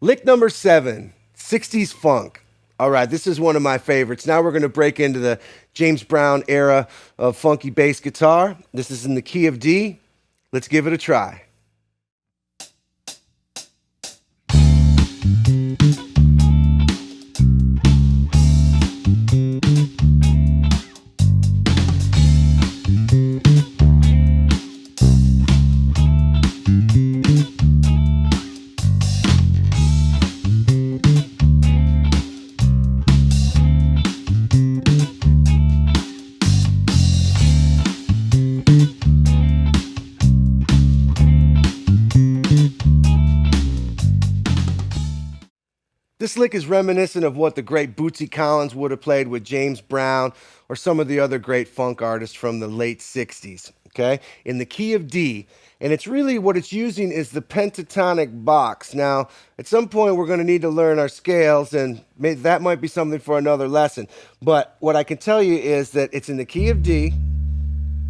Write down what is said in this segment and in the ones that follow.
Lick number 7, 60s funk. All right, this is one of my favorites. Now we're going to break into the James Brown era of funky bass guitar. This is in the key of D. Let's give it a try. This lick is reminiscent of what the great Bootsy Collins would have played with James Brown or some of the other great funk artists from the late 60s, okay? In the key of D. And it's really what it's using is the pentatonic box. Now, at some point, we're going to need to learn our scales, and that might be something for another lesson. But what I can tell you is that it's in the key of D,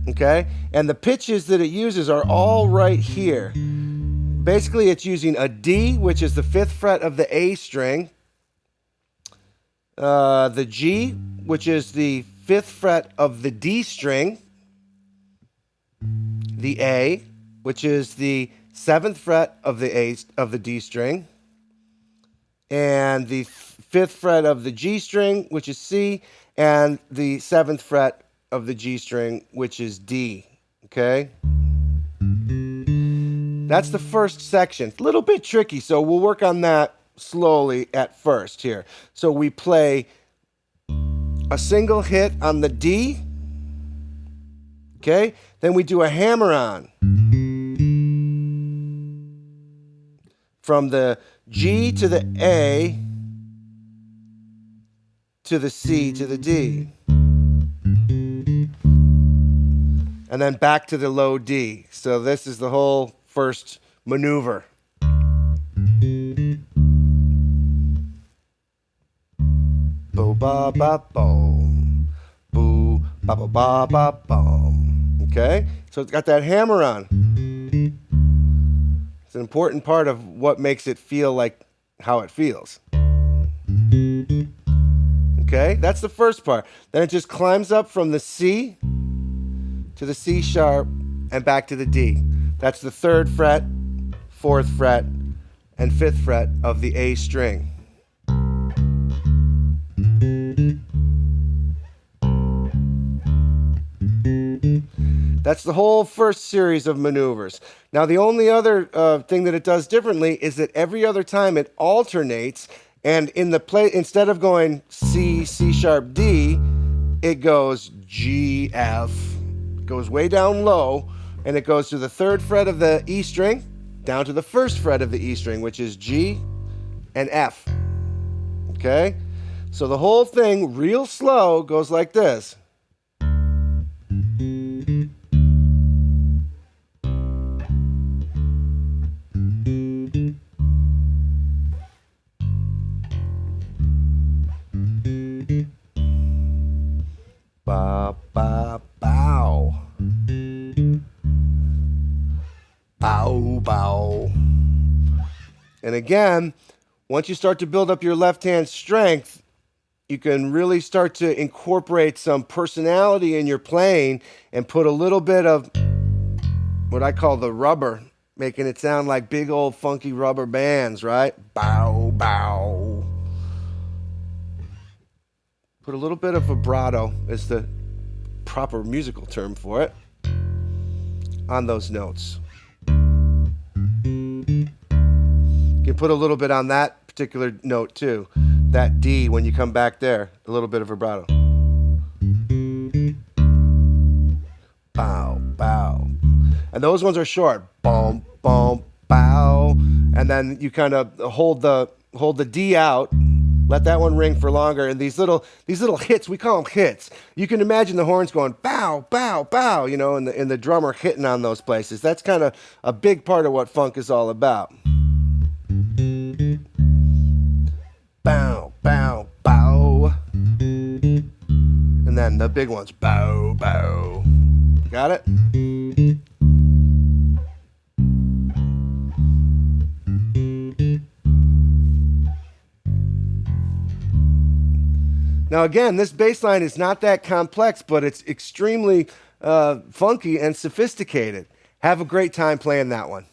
okay? And the pitches that it uses are all right here. Basically, it's using a D, which is the 5th fret of the A string, the G, which is the 5th fret of the D string, the A, which is the 7th fret of the D string, and the 5th fret of the G string, which is C, and the 7th fret of the G string, which is D. Okay? That's the first section. It's a little bit tricky, so we'll work on that slowly at first here. So we play a single hit on the D, okay? Then we do a hammer-on from the G to the A to the C to the D. And then back to the low D. So this is the whole first maneuver. Bo ba ba boom. Boo ba ba ba ba boom. Okay? So it's got that hammer on. It's an important part of what makes it feel like how it feels. Okay? That's the first part. Then it just climbs up from the C to the C sharp and back to the D. That's the 3rd fret, 4th fret, and 5th fret of the A string. That's the whole first series of maneuvers. Now, the only other thing that it does differently is that every other time it alternates, and in the play, instead of going C, C sharp, D, it goes G, F, goes way down low, and it goes to the 3rd fret of the E string, down to the 1st fret of the E string, which is G and F. Okay? So the whole thing, real slow, goes like this. Ba, ba, bow. Bow, bow. And again, once you start to build up your left hand strength, you can really start to incorporate some personality in your playing and put a little bit of what I call the rubber, making it sound like big old funky rubber bands, right? Bow, bow. Put a little bit of vibrato, is the proper musical term for it, on those notes. You can put a little bit on that particular note too. That D, when you come back there, a little bit of vibrato. Bow, bow. And those ones are short. Boom, boom, bow. And then you kind of hold the D out, let that one ring for longer. And these little hits, we call them hits. You can imagine the horns going bow, bow, bow, you know, and the drummer hitting on those places. That's kind of a big part of what funk is all about. Bow, bow, bow. And then the big ones, bow, bow. Got it? Now, again, this bass line is not that complex, but it's extremely funky and sophisticated. Have a great time playing that one.